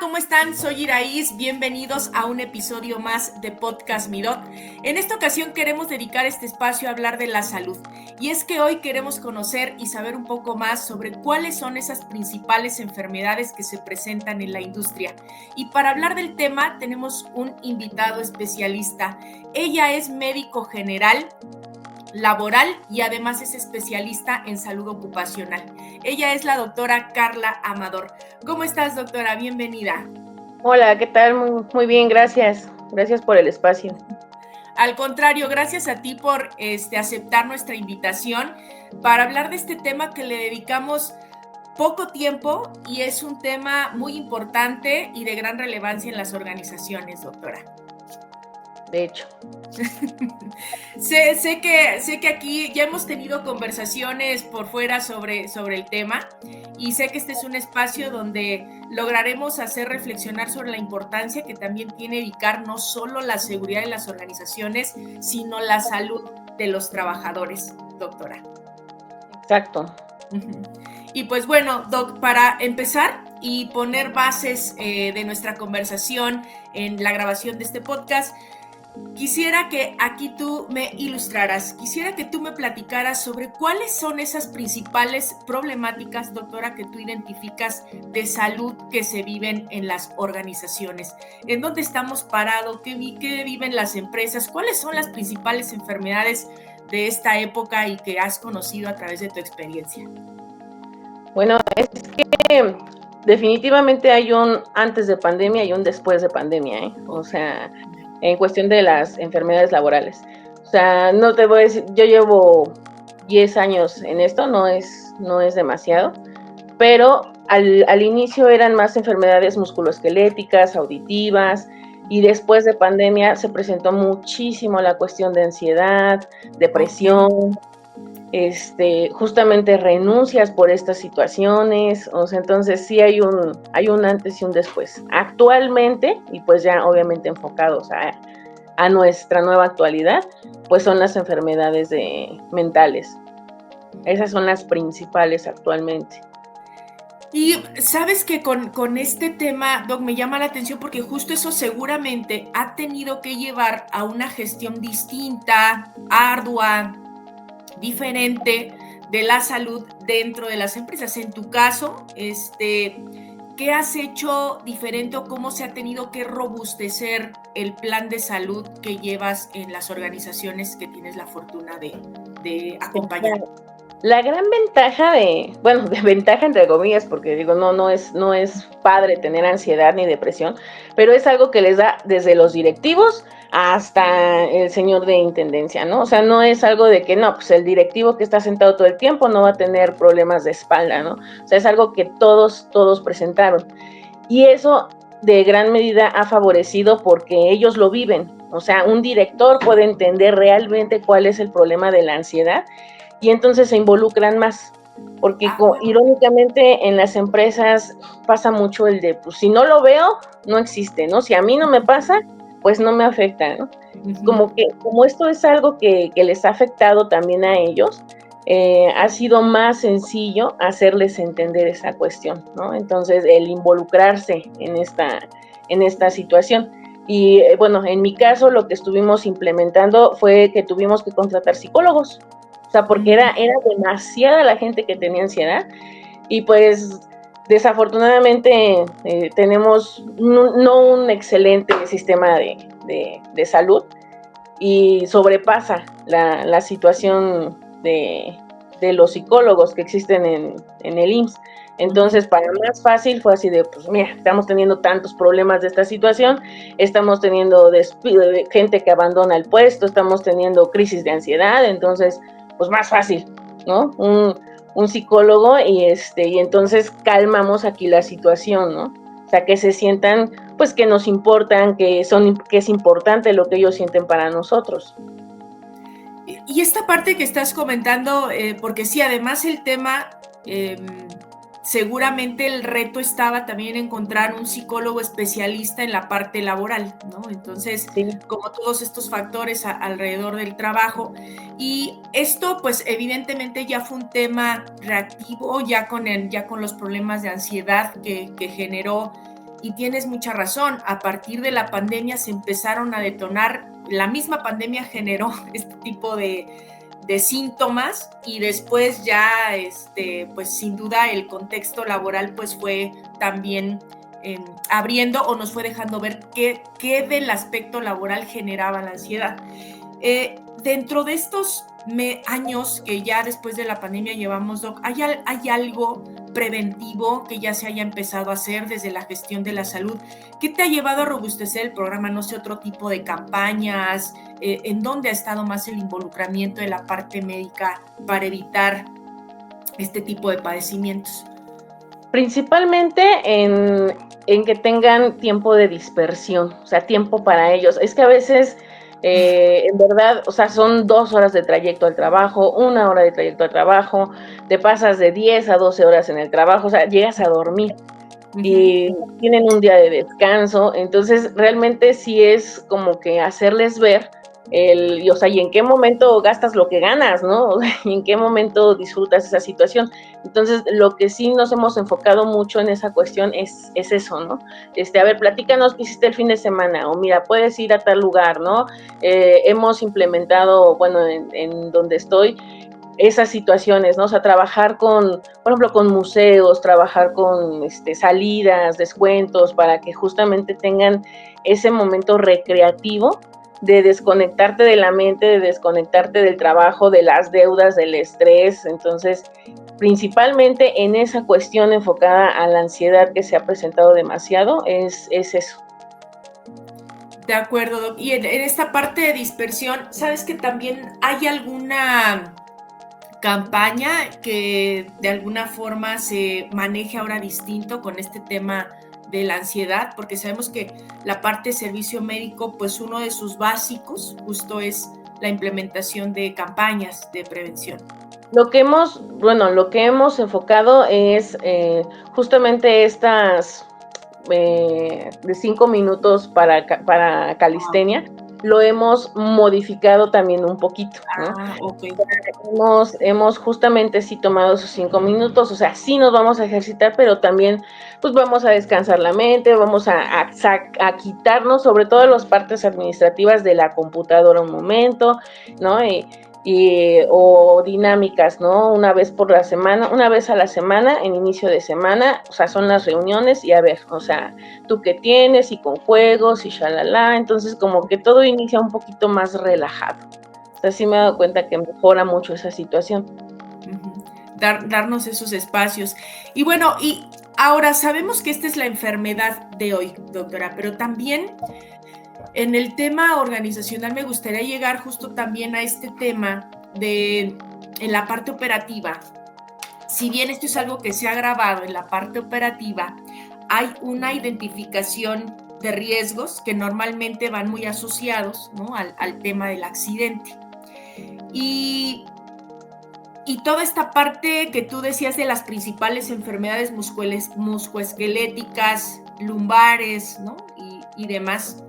¿Cómo están? Soy Iraíz, bienvenidos a un episodio más de Podcast Midot. En esta ocasión queremos dedicar este espacio a hablar de la salud. Y es que hoy queremos conocer y saber un poco más sobre cuáles son esas principales enfermedades que se presentan en la industria. Y para hablar del tema tenemos un invitado especialista. Ella es médico general laboral y además es especialista en salud ocupacional. Ella es la doctora Carla Amador. ¿Cómo estás, doctora? Bienvenida. Hola, ¿qué tal? Muy bien, gracias. Gracias por el espacio. Al contrario, gracias a ti por aceptar nuestra invitación para hablar de este tema que le dedicamos poco tiempo y es un tema muy importante y de gran relevancia en las organizaciones, doctora. De hecho. sé que aquí ya hemos tenido conversaciones por fuera sobre el tema y sé que este es un espacio donde lograremos hacer reflexionar sobre la importancia que también tiene dedicar no solo la seguridad de las organizaciones, sino la salud de los trabajadores, doctora. Exacto. Y pues bueno, Doc, para empezar y poner bases de nuestra conversación en la grabación de este podcast, quisiera que aquí tú me ilustraras, quisiera que tú me platicaras sobre cuáles son esas principales problemáticas, doctora, que tú identificas de salud que se viven en las organizaciones. ¿En dónde estamos parados? ¿Qué viven las empresas? ¿Cuáles son las principales enfermedades de esta época y que has conocido a través de tu experiencia? Bueno, es que definitivamente hay un antes de pandemia y un después de pandemia, ¿eh? O sea, en cuestión de las enfermedades laborales. O sea, no te voy a decir, yo llevo 10 años en esto, no es demasiado, pero al inicio eran más enfermedades musculoesqueléticas, auditivas, y después de pandemia se presentó muchísimo la cuestión de ansiedad, depresión, justamente renuncias por estas situaciones. O sea, entonces sí hay un antes y un después. Actualmente, y pues ya obviamente enfocados a nuestra nueva actualidad, pues son las enfermedades mentales. Esas son las principales actualmente. Y sabes que con este tema, Doc, me llama la atención porque justo eso seguramente ha tenido que llevar a una gestión distinta, ardua, diferente de la salud dentro de las empresas. En tu caso, ¿qué has hecho diferente o cómo se ha tenido que robustecer el plan de salud que llevas en las organizaciones que tienes la fortuna de acompañar? La gran ventaja de ventaja entre comillas, porque digo, no es padre tener ansiedad ni depresión, pero es algo que les da desde los directivos hasta el señor de intendencia, ¿no? O sea, no es algo de que no, pues el directivo que está sentado todo el tiempo no va a tener problemas de espalda, ¿no? O sea, es algo que todos presentaron. Y eso de gran medida ha favorecido porque ellos lo viven. O sea, un director puede entender realmente cuál es el problema de la ansiedad y entonces se involucran más, porque irónicamente en las empresas pasa mucho el de, pues si no lo veo, no existe, ¿no? Si a mí no me pasa, pues no me afecta, ¿no? Como esto es algo que les ha afectado también a ellos, ha sido más sencillo hacerles entender esa cuestión, ¿no? Entonces, el involucrarse en esta situación. Y bueno, en mi caso lo que estuvimos implementando fue que tuvimos que contratar psicólogos. O sea, porque era demasiada la gente que tenía ansiedad y pues desafortunadamente tenemos no un excelente sistema de salud y sobrepasa la situación de los psicólogos que existen en el IMSS. Entonces, para más fácil fue así de, pues mira, estamos teniendo tantos problemas de esta situación, estamos teniendo despido de gente que abandona el puesto, estamos teniendo crisis de ansiedad, entonces, pues más fácil, ¿no? Un psicólogo y entonces calmamos aquí la situación, ¿no? O sea, que se sientan, pues que nos importan, que es importante lo que ellos sienten para nosotros. Y esta parte que estás comentando, porque sí, además el tema, seguramente el reto estaba también encontrar un psicólogo especialista en la parte laboral, ¿no? Entonces, sí, como todos estos factores alrededor del trabajo. Y esto, pues evidentemente ya fue un tema reactivo, ya con los problemas de ansiedad que generó y tienes mucha razón, a partir de la pandemia se empezaron a detonar, la misma pandemia generó este tipo de síntomas y después ya, pues sin duda el contexto laboral pues fue también abriendo o nos fue dejando ver qué del aspecto laboral generaba la ansiedad. Dentro de estos años que ya después de la pandemia llevamos, Doc, ¿hay algo preventivo que ya se haya empezado a hacer desde la gestión de la salud? ¿Qué te ha llevado a robustecer el programa? No sé, otro tipo de campañas, ¿en dónde ha estado más el involucramiento de la parte médica para evitar este tipo de padecimientos? Principalmente en que tengan tiempo de dispersión, o sea, tiempo para ellos. Es que a veces, en verdad, o sea, son 2 horas de trayecto al trabajo, 1 hora de trayecto al trabajo, te pasas de 10 a 12 horas en el trabajo, o sea, llegas a dormir y tienen un día de descanso, entonces realmente sí es como que hacerles ver o sea, y en qué momento gastas lo que ganas, ¿no? Y en qué momento disfrutas esa situación. Entonces, lo que sí nos hemos enfocado mucho en esa cuestión es eso, ¿no? A ver, platícanos qué hiciste el fin de semana, o mira, puedes ir a tal lugar, ¿no? Hemos implementado, bueno, en donde estoy, esas situaciones, ¿no? O sea, trabajar con, por ejemplo, con museos, trabajar con salidas, descuentos, para que justamente tengan ese momento recreativo de desconectarte de la mente, de desconectarte del trabajo, de las deudas, del estrés. Entonces, principalmente en esa cuestión enfocada a la ansiedad que se ha presentado demasiado, es eso. De acuerdo, Doc. Y en esta parte de dispersión, ¿sabes que también hay alguna campaña que de alguna forma se maneje ahora distinto con este tema de la ansiedad? Porque sabemos que la parte de servicio médico, pues uno de sus básicos justo es la implementación de campañas de prevención. Lo que hemos enfocado es justamente estas de 5 minutos para calistenia, lo hemos modificado también un poquito, ¿no? Ok. Hemos justamente sí tomado esos 5 minutos, o sea, sí nos vamos a ejercitar, pero también pues vamos a descansar la mente, vamos a quitarnos sobre todo las partes administrativas de la computadora un momento, ¿no? O dinámicas, ¿no? Una vez a la semana, en inicio de semana, o sea, son las reuniones y a ver, o sea, tú qué tienes y con juegos y shalala, entonces como que todo inicia un poquito más relajado. O sea, sí me he dado cuenta que mejora mucho esa situación. Darnos esos espacios. Y bueno, y ahora sabemos que esta es la enfermedad de hoy, doctora, pero también en el tema organizacional me gustaría llegar justo también a este tema en la parte operativa. Si bien esto es algo que se ha grabado en la parte operativa, hay una identificación de riesgos que normalmente van muy asociados, ¿no?, al tema del accidente. Y toda esta parte que tú decías de las principales enfermedades musculoesqueléticas, lumbares, ¿no?, y demás.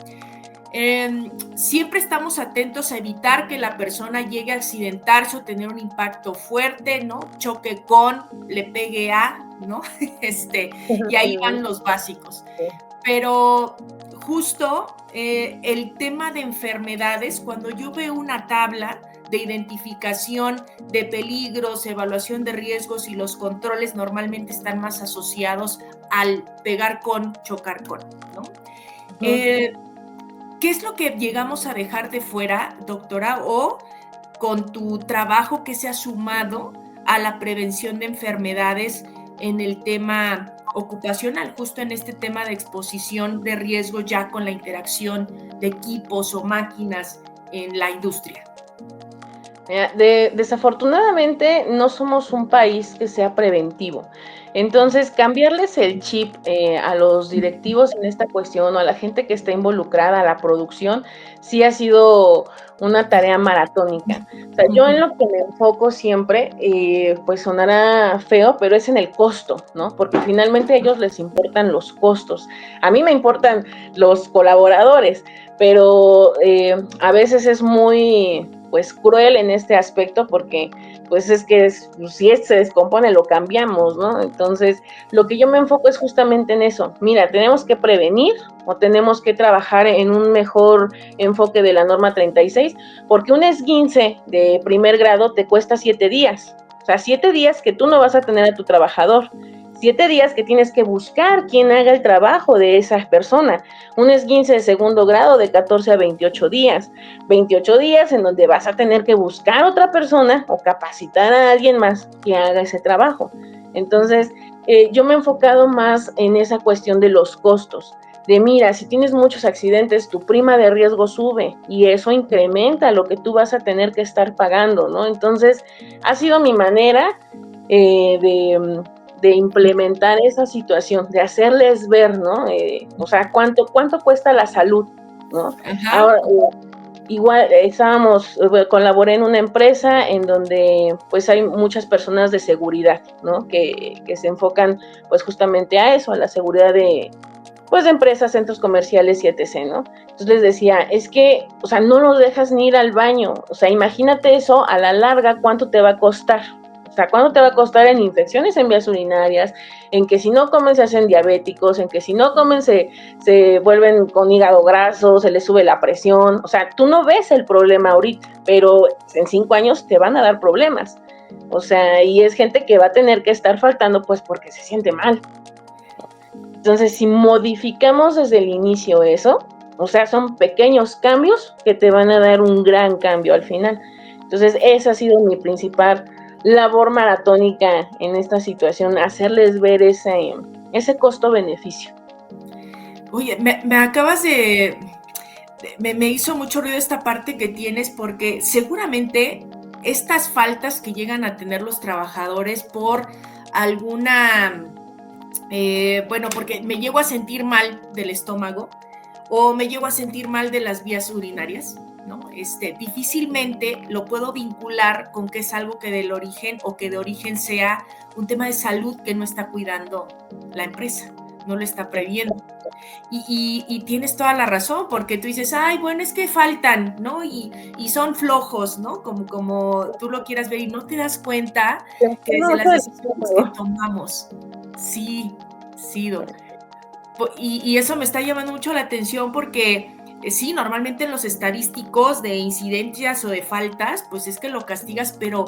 Siempre estamos atentos a evitar que la persona llegue a accidentarse o tener un impacto fuerte, ¿no? Choque con, le pegue a, ¿no? Y ahí van los básicos. Pero justo el tema de enfermedades, cuando yo veo una tabla de identificación de peligros, evaluación de riesgos y los controles normalmente están más asociados al pegar con, chocar con, ¿no? ¿Qué es lo que llegamos a dejar de fuera, doctora, o con tu trabajo que se ha sumado a la prevención de enfermedades en el tema ocupacional, justo en este tema de exposición de riesgo ya con la interacción de equipos o máquinas en la industria? Desafortunadamente no somos un país que sea preventivo. Entonces, cambiarles el chip a los directivos en esta cuestión o a la gente que está involucrada a la producción, sí ha sido una tarea maratónica. O sea, yo en lo que me enfoco siempre, pues sonará feo, pero es en el costo, ¿no? Porque finalmente a ellos les importan los costos. A mí me importan los colaboradores, pero a veces es muy pues cruel en este aspecto, porque pues es que si se descompone lo cambiamos, ¿no? Entonces lo que yo me enfoco es justamente en eso. Mira, tenemos que prevenir o tenemos que trabajar en un mejor enfoque de la norma 36, porque un esguince de primer grado te cuesta 7 días. O sea, 7 días que tú no vas a tener a tu trabajador. 7 días que tienes que buscar quien haga el trabajo de esa persona. Un esguince de segundo grado de 14 a 28 días. 28 días en donde vas a tener que buscar otra persona o capacitar a alguien más que haga ese trabajo. Entonces, yo me he enfocado más en esa cuestión de los costos. De mira, si tienes muchos accidentes, tu prima de riesgo sube y eso incrementa lo que tú vas a tener que estar pagando, ¿no? Entonces, ha sido mi manera de implementar esa situación, de hacerles ver, ¿no? O sea, cuánto cuesta la salud, ¿no? Ajá. Ahora, igual colaboré en una empresa en donde pues hay muchas personas de seguridad, ¿no? Que se enfocan pues justamente a eso, a la seguridad de empresas, centros comerciales y etc., ¿no? Entonces les decía, es que, o sea, no los dejas ni ir al baño, o sea, imagínate eso a la larga, ¿cuánto te va a costar? O sea, ¿cuánto te va a costar en infecciones en vías urinarias, en que si no comen se hacen diabéticos, en que si no comen se vuelven con hígado graso, se les sube la presión? O sea, tú no ves el problema ahorita, pero en 5 años te van a dar problemas. O sea, y es gente que va a tener que estar faltando pues porque se siente mal. Entonces, si modificamos desde el inicio eso, o sea, son pequeños cambios que te van a dar un gran cambio al final. Entonces, esa ha sido mi principal labor maratónica en esta situación, hacerles ver ese costo-beneficio. Oye, me acabas de... Me hizo mucho ruido esta parte que tienes porque seguramente estas faltas que llegan a tener los trabajadores por alguna, bueno, porque me llego a sentir mal del estómago o me llego a sentir mal de las vías urinarias, ¿no? Difícilmente lo puedo vincular con que es algo que del origen o que de origen sea un tema de salud que no está cuidando la empresa, no lo está previendo. Y tienes toda la razón, porque tú dices, ay, bueno, es que faltan, ¿no? Y son flojos, ¿no? Como tú lo quieras ver y no te das cuenta que desde las decisiones que tomamos, sí, Doc. Y eso me está llamando mucho la atención porque sí, normalmente en los estadísticos de incidencias o de faltas, pues es que lo castigas, pero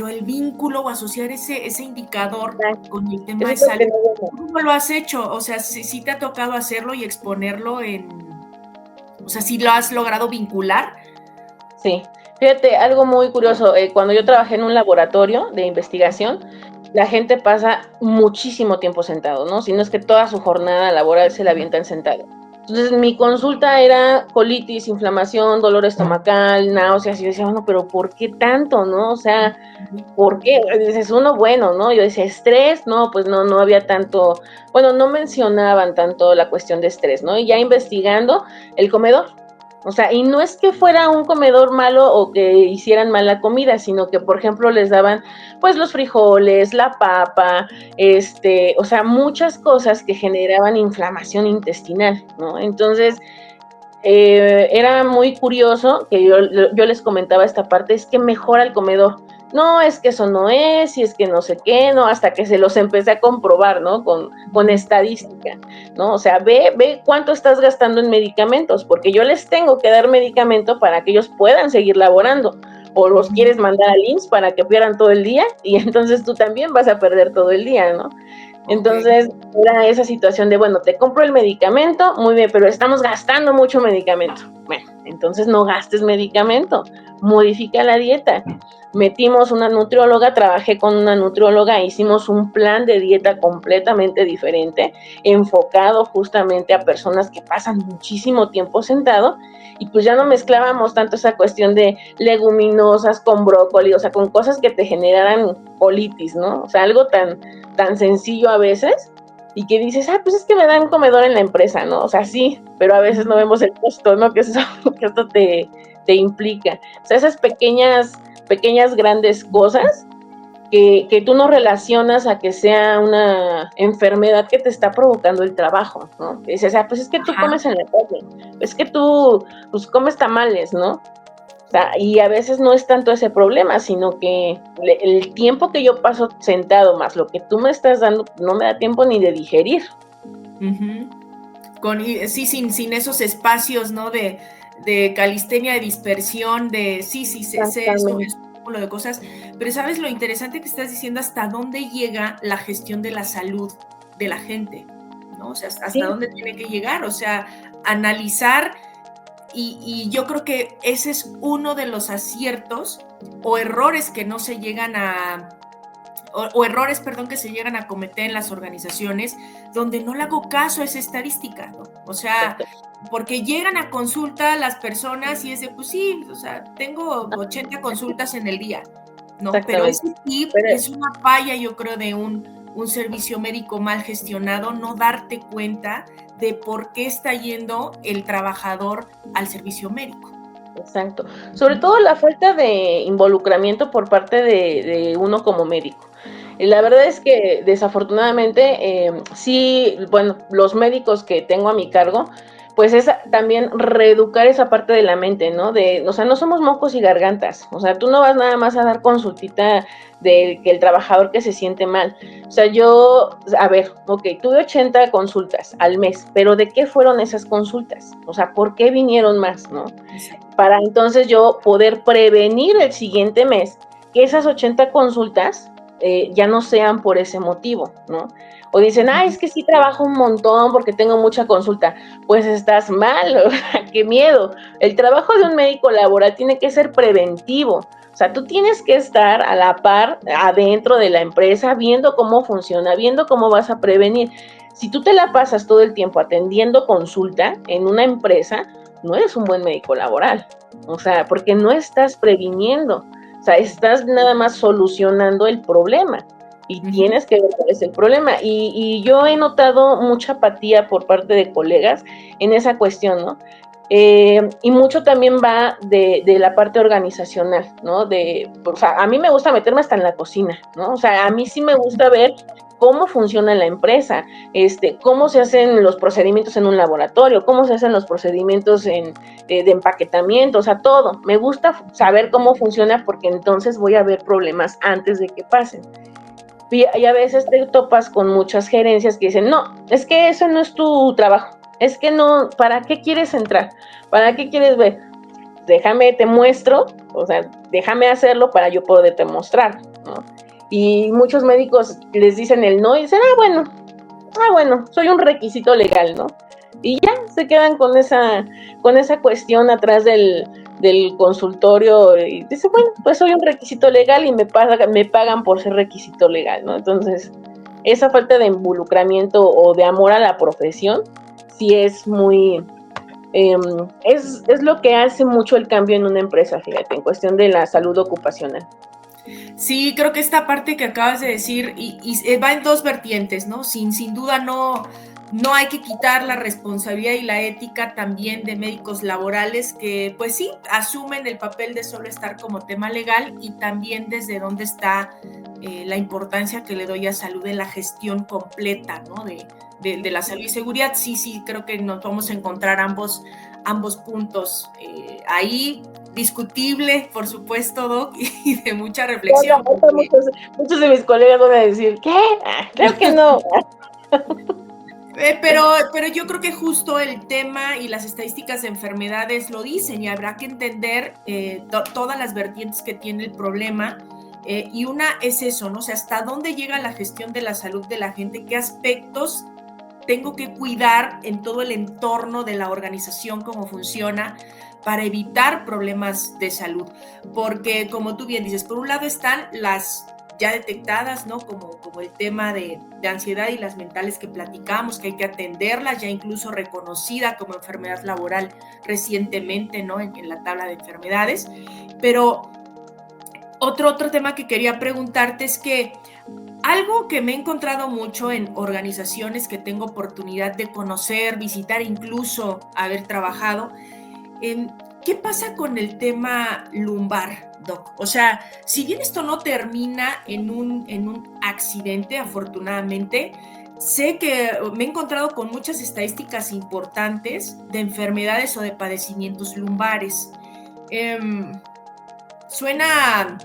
el vínculo o asociar ese indicador con el tema de salud, ¿cómo lo has hecho? O sea, sí te ha tocado hacerlo y exponerlo o sea, ¿sí lo has logrado vincular? Sí, fíjate, algo muy curioso, cuando yo trabajé en un laboratorio de investigación, la gente pasa muchísimo tiempo sentado, ¿no? Si no es que toda su jornada laboral se la avientan sentado. Entonces, mi consulta era colitis, inflamación, dolor estomacal, náuseas, y yo decía, bueno, pero ¿por qué tanto, no? O sea, ¿por qué? Dices, uno, bueno, ¿no? Yo decía, estrés, no, pues no había tanto, bueno, no mencionaban tanto la cuestión de estrés, ¿no? Y ya investigando el comedor. O sea, y no es que fuera un comedor malo o que hicieran mala comida, sino que, por ejemplo, les daban, pues, los frijoles, la papa, o sea, muchas cosas que generaban inflamación intestinal, ¿no? Entonces, era muy curioso que yo les comentaba esta parte, es que mejora el comedor. No, es que eso no es, y es que no sé qué, ¿no? Hasta que se los empecé a comprobar, ¿no? Con estadística, ¿no? O sea, ve cuánto estás gastando en medicamentos, porque yo les tengo que dar medicamento para que ellos puedan seguir laborando. O los quieres mandar al IMSS para que pierdan todo el día, y entonces tú también vas a perder todo el día, ¿no? Entonces, era esa situación de, bueno, te compro el medicamento, muy bien, pero estamos gastando mucho medicamento. Bueno, entonces no gastes medicamento, modifica la dieta. Metimos una nutrióloga, trabajé con una nutrióloga, hicimos un plan de dieta completamente diferente, enfocado justamente a personas que pasan muchísimo tiempo sentado, y pues ya no mezclábamos tanto esa cuestión de leguminosas con brócoli, o sea, con cosas que te generaran colitis, ¿no? O sea, algo tan sencillo a veces, y que dices, pues es que me dan un comedor en la empresa, ¿no? O sea, sí, pero a veces no vemos el costo, ¿no? Que esto te implica. O sea, esas pequeñas, grandes cosas que tú no relacionas a que sea una enfermedad que te está provocando el trabajo, ¿no? Dices, pues es que tú comes en la calle, es que tú pues comes tamales, ¿no? sea, y a veces no es tanto ese problema, sino que el tiempo que yo paso sentado más lo que tú me estás dando, no me da tiempo ni de digerir. Uh-huh. Sí, sin esos espacios, ¿no? De calistenia, de dispersión, sé esto, Exactamente. es un cúmulo de cosas, pero ¿sabes lo interesante que estás diciendo? ¿Hasta dónde llega la gestión de la salud de la gente? ¿No? O sea, ¿hasta Sí, dónde tiene que llegar? O sea, analizar, y yo creo que ese es uno de los aciertos o errores que no se llegan a, o errores, perdón, que se llegan a cometer en las organizaciones donde no le hago caso a esa estadística, ¿no? O sea, exacto. porque llegan a consulta las personas y es de, pues sí, o sea, tengo 80 consultas en el día, ¿no? Pero Exactamente. ese tip Pero, es una falla, yo creo, de un servicio médico mal gestionado, no darte cuenta de por qué está yendo el trabajador al servicio médico. exacto. Sobre todo la falta de involucramiento por parte de uno como médico. La verdad es que desafortunadamente, sí, bueno, los médicos que tengo a mi cargo, pues es también reeducar esa parte de la mente, ¿no? O sea, no somos mocos y gargantas. O sea, tú no vas nada más a dar consultita de que el trabajador que se siente mal. O sea, a ver, ok, tuve 80 consultas al mes, pero ¿de qué fueron esas consultas? O sea, ¿por qué vinieron más, no? Para entonces yo poder prevenir el siguiente mes que esas 80 consultas ya no sean por ese motivo, ¿no? O dicen, ah, es que sí trabajo un montón porque tengo mucha consulta. Pues estás mal, qué miedo. El trabajo de un médico laboral tiene que ser preventivo. O sea, tú tienes que estar a la par, adentro de la empresa, viendo cómo funciona, viendo cómo vas a prevenir. Si tú te la pasas todo el tiempo atendiendo consulta en una empresa, no eres un buen médico laboral. O sea, porque no estás previniendo. O sea, estás nada más solucionando el problema y Uh-huh. tienes que ver cuál es el problema. Y yo he notado mucha apatía por parte de colegas en esa cuestión, ¿no? Y mucho también va de la parte organizacional, ¿no? O sea, a mí me gusta meterme hasta en la cocina, ¿no? O sea, a mí sí me gusta ver cómo funciona la empresa, cómo se hacen los procedimientos en un laboratorio, cómo se hacen los procedimientos de empaquetamiento, o sea, todo. Me gusta saber cómo funciona porque entonces voy a ver problemas antes de que pasen. Y a veces te topas con muchas gerencias que dicen, no, es que eso no es tu trabajo, es que no, ¿para qué quieres entrar? ¿Para qué quieres ver? Déjame, te muestro, o sea, déjame hacerlo para yo poderte mostrar, ¿no? Y muchos médicos les dicen el no y dicen, bueno, soy un requisito legal, ¿no? Y ya se quedan con esa cuestión atrás del consultorio y dicen, bueno, pues soy un requisito legal y me pagan por ser requisito legal, ¿no? Entonces, esa falta de involucramiento o de amor a la profesión, sí es muy, es lo que hace mucho el cambio en una empresa, fíjate, en cuestión de la salud ocupacional. Sí, creo que esta parte que acabas de decir y va en dos vertientes, ¿no? Sin duda no hay que quitar la responsabilidad y la ética también de médicos laborales que, pues sí, asumen el papel de solo estar como tema legal y también desde dónde está la importancia que le doy a salud en la gestión completa, ¿no? De la salud y seguridad. Sí, creo que nos vamos a encontrar ambos puntos ahí, discutible, por supuesto, Doc, y de mucha reflexión. Porque, Muchos de mis colegas van a decir, ¿qué? Creo que no. pero yo creo que justo el tema y las estadísticas de enfermedades lo dicen y habrá que entender todas las vertientes que tiene el problema. Y una es eso, ¿no? O sea, hasta dónde llega la gestión de la salud de la gente, qué aspectos tengo que cuidar en todo el entorno de la organización, cómo funciona, para evitar problemas de salud. Porque, como tú bien dices, por un lado están las ya detectadas, ¿no? Como el tema de ansiedad y las mentales que platicamos, que hay que atenderlas, ya incluso reconocida como enfermedad laboral recientemente, ¿no? En la tabla de enfermedades. Pero otro tema que quería preguntarte es que algo que me he encontrado mucho en organizaciones que tengo oportunidad de conocer, visitar, incluso haber trabajado, eh, ¿qué pasa con el tema lumbar, Doc? O sea, si bien esto no termina en un accidente, afortunadamente, sé que me he encontrado con muchas estadísticas importantes de enfermedades o de padecimientos lumbares. suena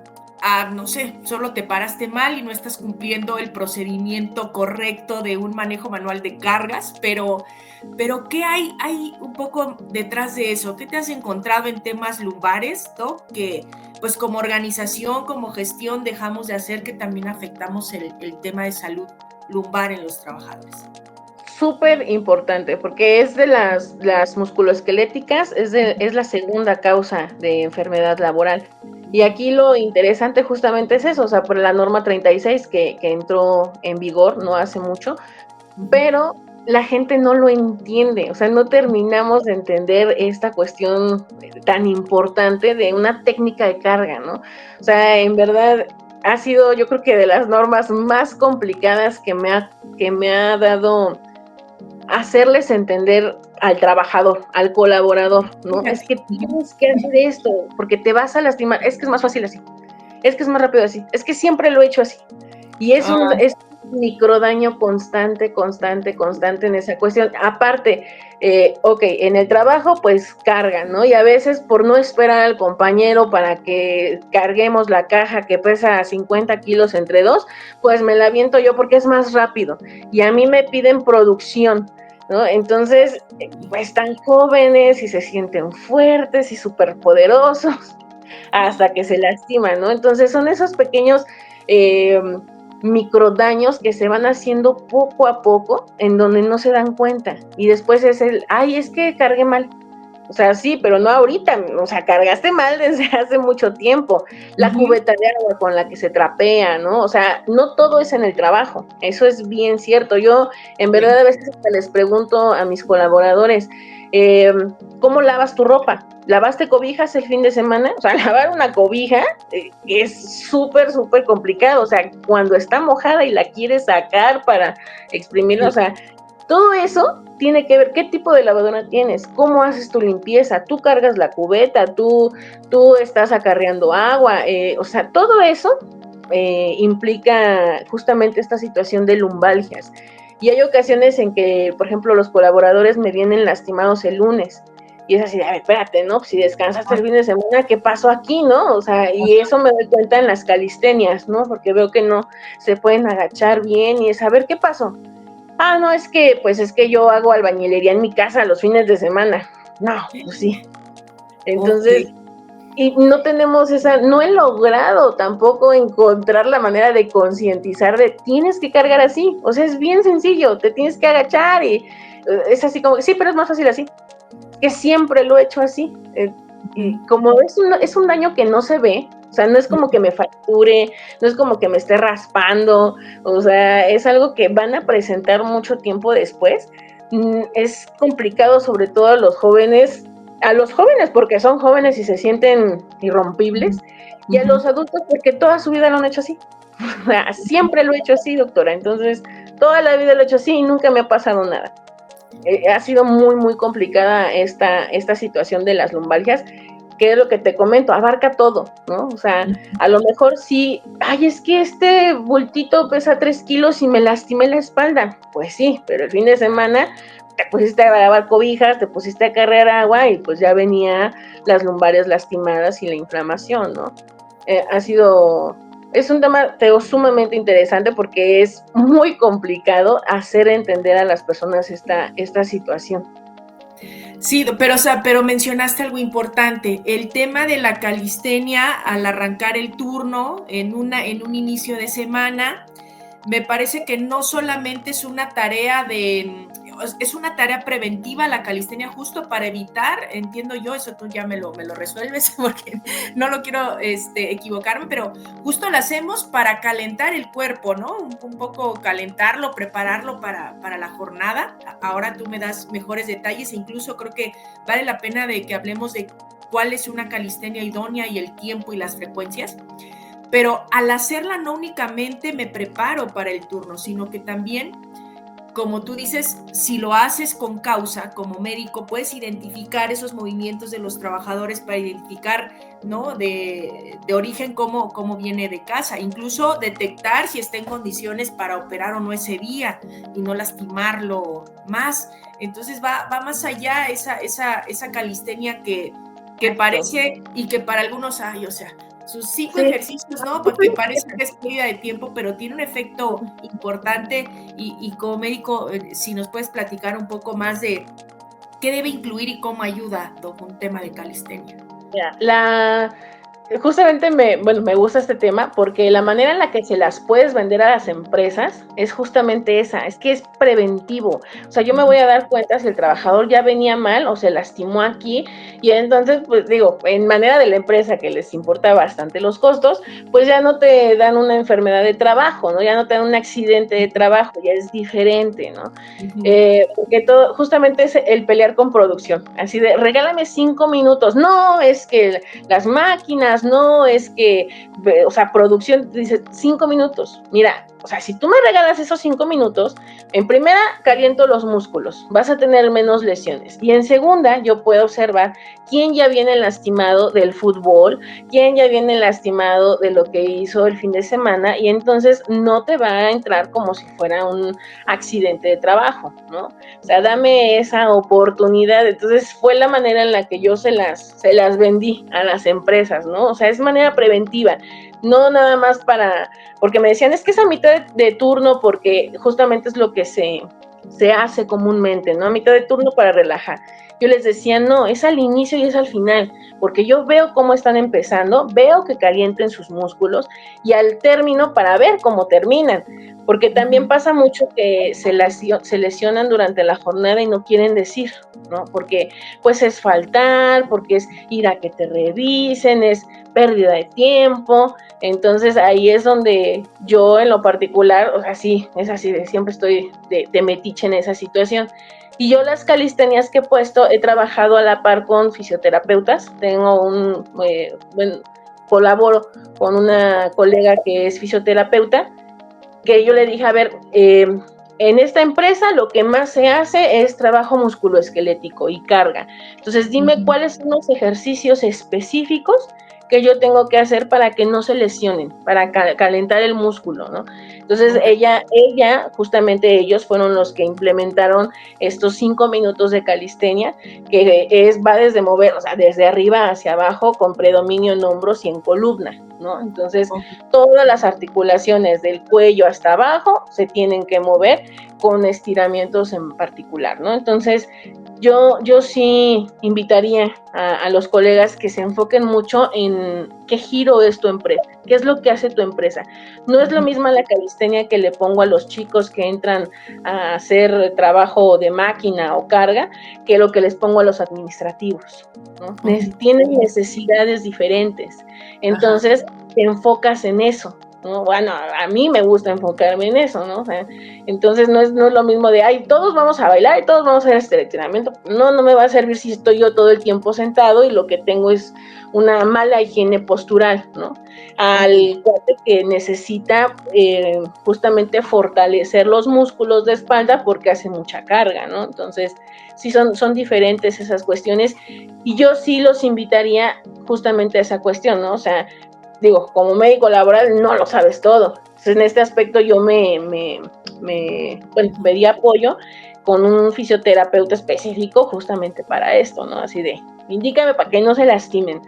a, no sé, solo te paraste mal y no estás cumpliendo el procedimiento correcto de un manejo manual de cargas, pero ¿qué hay un poco detrás de eso? ¿Qué te has encontrado en temas lumbares, Doc? Que pues como organización, como gestión, dejamos de hacer, que también afectamos el tema de salud lumbar en los trabajadores. Súper importante, porque es de las musculoesqueléticas, es la segunda causa de enfermedad laboral. Y aquí lo interesante justamente es eso, o sea, por la norma 36 que entró en vigor no hace mucho, pero la gente no lo entiende, o sea, no terminamos de entender esta cuestión tan importante de una técnica de carga, ¿no? O sea, en verdad ha sido, yo creo que de las normas más complicadas que me ha dado hacerles entender al trabajador, al colaborador, ¿no? Es que tienes que hacer esto, porque te vas a lastimar, es que es más fácil así, es que es más rápido así, es que siempre lo he hecho así. Y es un microdaño constante, constante, constante en esa cuestión. Aparte, ok, en el trabajo pues cargan, ¿no? Y a veces por no esperar al compañero para que carguemos la caja que pesa 50 kilos entre dos, pues me la aviento yo porque es más rápido. Y a mí me piden producción, ¿no? Entonces, pues están jóvenes y se sienten fuertes y súper poderosos hasta que se lastiman, ¿no? Entonces son esos pequeños microdaños que se van haciendo poco a poco en donde no se dan cuenta. Y después es ay, es que cargué mal. O sea, sí, pero no ahorita, o sea, cargaste mal desde hace mucho tiempo. La cubeta de agua con la que se trapea, ¿no? O sea, no todo es en el trabajo, eso es bien cierto. Yo, en verdad, a veces les pregunto a mis colaboradores, ¿cómo lavas tu ropa? ¿Lavaste cobijas el fin de semana? O sea, lavar una cobija es súper, súper complicado. O sea, cuando está mojada y la quieres sacar para exprimirla, o sea, todo eso tiene que ver qué tipo de lavadora tienes, cómo haces tu limpieza, tú cargas la cubeta, tú estás acarreando agua, o sea, todo eso implica justamente esta situación de lumbalgias. Y hay ocasiones en que, por ejemplo, los colaboradores me vienen lastimados el lunes. Y es así, a ver, espérate, ¿no? Si descansaste el fin de semana, ¿qué pasó aquí, no? O sea, y eso me doy cuenta en las calistenias, ¿no? Porque veo que no se pueden agachar bien y es a ver qué pasó. Ah, no, pues es que yo hago albañilería en mi casa los fines de semana. No, pues sí. Entonces, y no tenemos no he logrado tampoco encontrar la manera de concientizar de tienes que cargar así. O sea, es bien sencillo, te tienes que agachar y es así como, sí, pero es más fácil así. Que siempre lo he hecho así. Y como es un daño que no se ve, o sea, no es como que me fracture, no es como que me esté raspando, o sea, es algo que van a presentar mucho tiempo después. Es complicado sobre todo a los jóvenes porque son jóvenes y se sienten irrompibles, y a los adultos porque toda su vida lo han hecho así. Siempre lo he hecho así, doctora, entonces toda la vida lo he hecho así y nunca me ha pasado nada. Ha sido muy, muy complicada esta situación de las lumbalgias, que es lo que te comento, abarca todo, ¿no? O sea, a lo mejor sí, ay, es que este bultito pesa 3 kilos y me lastimé la espalda. Pues sí, pero el fin de semana te pusiste a lavar cobijas, te pusiste a cargar agua y pues ya venía las lumbares lastimadas y la inflamación, ¿no? Ha sido es un tema sumamente interesante porque es muy complicado hacer entender a las personas esta situación. Sí, pero, o sea, pero mencionaste algo importante, el tema de la calistenia al arrancar el turno en un inicio de semana. Me parece que no solamente es una tarea es una tarea preventiva la calistenia justo para evitar, entiendo yo, eso tú ya me lo resuelves porque no lo quiero equivocarme, pero justo lo hacemos para calentar el cuerpo, ¿no? Un poco calentarlo, prepararlo para la jornada. Ahora tú me das mejores detalles e incluso creo que vale la pena de que hablemos de cuál es una calistenia idónea y el tiempo y las frecuencias. Pero al hacerla no únicamente me preparo para el turno, sino que también, como tú dices, si lo haces con causa, como médico, puedes identificar esos movimientos de los trabajadores para identificar, ¿no? De origen cómo viene de casa, incluso detectar si está en condiciones para operar o no ese día y no lastimarlo más. Entonces va más allá esa calistenia que parece y que para algunos hay, o sea, sus 5 Sí. ejercicios, ¿no? Porque parece que es pérdida de tiempo, pero tiene un efecto importante y como médico, si nos puedes platicar un poco más de qué debe incluir y cómo ayuda, Doc, un tema de calistenia. Justamente me gusta este tema porque la manera en la que se las puedes vender a las empresas es justamente esa, es que es preventivo. O sea, yo me voy a dar cuenta si el trabajador ya venía mal o se lastimó aquí y entonces, pues digo, en manera de la empresa que les importa bastante los costos, pues ya no te dan una enfermedad de trabajo, ¿no? Ya no te dan un accidente de trabajo, ya es diferente, ¿no? Porque todo, justamente es el pelear con producción, así de, regálame 5 minutos, no, es que las máquinas, no, es que, o sea, producción, dice 5 minutos, mira, o sea, si tú me regalas esos 5 minutos, en primera caliento los músculos, vas a tener menos lesiones, y en segunda yo puedo observar quién ya viene lastimado del fútbol, quién ya viene lastimado de lo que hizo el fin de semana, y entonces no te va a entrar como si fuera un accidente de trabajo, ¿no? O sea, dame esa oportunidad. Entonces fue la manera en la que yo se las vendí a las empresas, ¿no? O sea, es manera preventiva, no nada más porque me decían, es que es a mitad de turno, porque justamente es lo que se hace comúnmente, ¿no? A mitad de turno para relajar. Yo les decía, no, es al inicio y es al final, porque yo veo cómo están empezando, veo que calienten sus músculos y al término para ver cómo terminan, porque también pasa mucho que se lesionan durante la jornada y no quieren decir, ¿no? Porque pues es faltar, porque es ir a que te revisen, es pérdida de tiempo. Entonces ahí es donde yo en lo particular, o sea, sí, es así, siempre estoy de metiche en esa situación. Y yo las calistenias que he puesto, he trabajado a la par con fisioterapeutas, tengo colaboro con una colega que es fisioterapeuta, que yo le dije, a ver, en esta empresa lo que más se hace es trabajo musculoesquelético y carga. Entonces, dime cuáles son los ejercicios específicos que yo tengo que hacer para que no se lesionen, para calentar el músculo, ¿no? Entonces, ella, justamente ellos fueron los que implementaron estos 5 minutos de calistenia, que va desde mover, o sea, desde arriba hacia abajo, con predominio en hombros y en columna, ¿no? Entonces, todas las articulaciones del cuello hasta abajo se tienen que mover con estiramientos en particular, ¿no? Entonces, yo sí invitaría a los colegas que se enfoquen mucho en qué giro es tu empresa, qué es lo que hace tu empresa. No es lo mismo la calistenia que le pongo a los chicos que entran a hacer trabajo de máquina o carga, que lo que les pongo a los administrativos, ¿no? Tienen necesidades diferentes. Entonces, te enfocas en eso, ¿no? Bueno, a mí me gusta enfocarme en eso, ¿no? O sea, entonces no es lo mismo de, ay, todos vamos a bailar y todos vamos a hacer este entrenamiento. No me va a servir si estoy yo todo el tiempo sentado y lo que tengo es una mala higiene postural, ¿no? Al cuate que necesita justamente fortalecer los músculos de espalda porque hace mucha carga, ¿no? Entonces, sí son diferentes esas cuestiones y yo sí los invitaría justamente a esa cuestión, ¿no? O sea, digo, como médico laboral no lo sabes todo. Entonces, en este aspecto yo pedí apoyo con un fisioterapeuta específico justamente para esto, ¿no? Así de, indícame para que no se lastimen.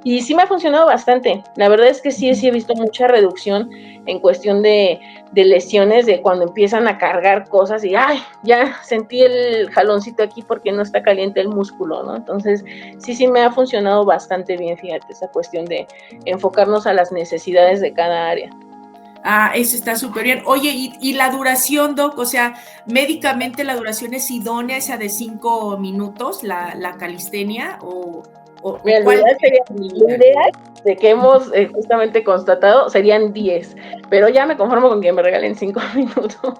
Y sí me ha funcionado bastante. La verdad es que sí he visto mucha reducción en cuestión de lesiones, de cuando empiezan a cargar cosas y, ay, ya sentí el jaloncito aquí porque no está caliente el músculo, ¿no? Entonces, sí me ha funcionado bastante bien, fíjate, esa cuestión de enfocarnos a las necesidades de cada área. Eso está súper bien. Oye, ¿y la duración, Doc? O sea, médicamente la duración es idónea, esa de 5 minutos, la calistenia, Mira, ¿cuál la idea de que hemos justamente constatado serían 10, pero ya me conformo con que me regalen 5 minutos.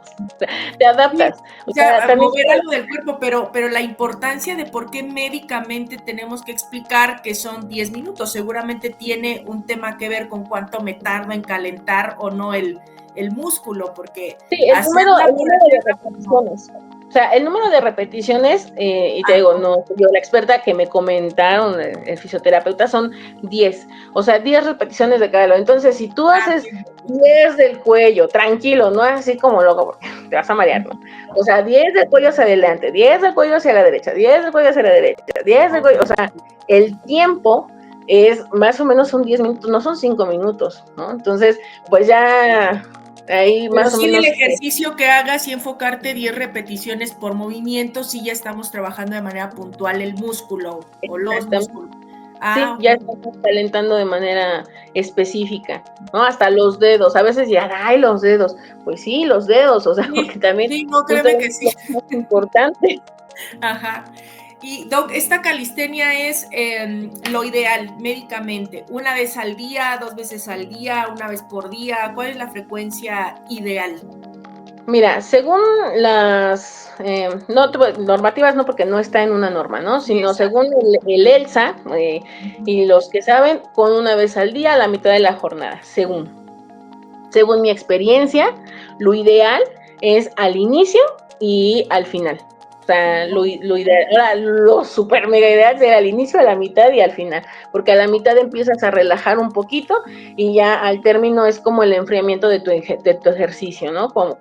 Te adaptas. Sí, O sea, también mover algo del cuerpo, pero la importancia de por qué médicamente tenemos que explicar que son 10 minutos, seguramente tiene un tema que ver con cuánto me tardo en calentar o no el músculo, porque sí, el número de repeticiones. O sea, el número de repeticiones, y te digo, no, yo la experta que me comentaron, el fisioterapeuta, son 10. O sea, 10 repeticiones de cada lado. Entonces, si tú haces 10 del cuello, tranquilo, no así como loco, porque te vas a marear, ¿no? O sea, 10 del cuello hacia adelante, 10 del cuello hacia la derecha, 10 del cuello hacia la derecha, 10 del cuello, o sea, el tiempo es más o menos son 10 minutos, no son 5 minutos, ¿no? Entonces, pues ya ahí Pero más o sí del menos... ejercicio que hagas y enfocarte 10 repeticiones por movimiento, sí ya estamos trabajando de manera puntual el músculo o los músculos. Sí, Ah, ya ok. estamos calentando de manera específica, ¿no? Hasta los dedos, a veces ya, ay, los dedos, pues sí, los dedos, o sea, Sí, porque también sí, no, créeme justamente que es sí. lo más importante. Ajá. Y Doc, esta calistenia es lo ideal médicamente, una vez al día, 2 veces al día, una vez por día. ¿Cuál es la frecuencia ideal? Mira, según las no, normativas, no porque no está en una norma, ¿no? Sí, Sino según exacto. el ELSA Ujú. y los que saben, con una vez al día a la mitad de la jornada, según mi experiencia, lo ideal es al inicio y al final. O sea, lo ideal, ahora lo super mega ideal sería al inicio, a la mitad y al final, porque a la mitad empiezas a relajar un poquito y ya al término es como el enfriamiento de tu ejercicio, ¿no? Como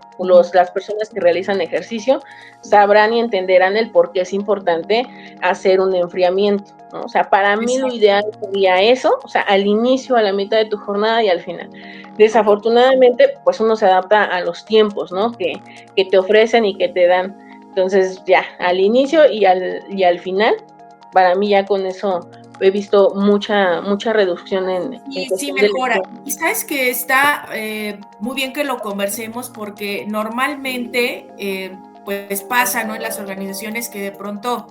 las personas que realizan ejercicio sabrán y entenderán el por qué es importante hacer un enfriamiento, ¿no? O sea, para mí lo Exacto. ideal sería eso, o sea, al inicio, a la mitad de tu jornada y al final. Desafortunadamente, pues uno se adapta a los tiempos, ¿no? Que te ofrecen y que te dan. Entonces, ya, al inicio y al final, para mí ya con eso he visto mucha reducción en Sí, sí cuestión de mejora. lesión. Y sabes que está muy bien que lo conversemos porque normalmente pues pasa, ¿no? En las organizaciones que de pronto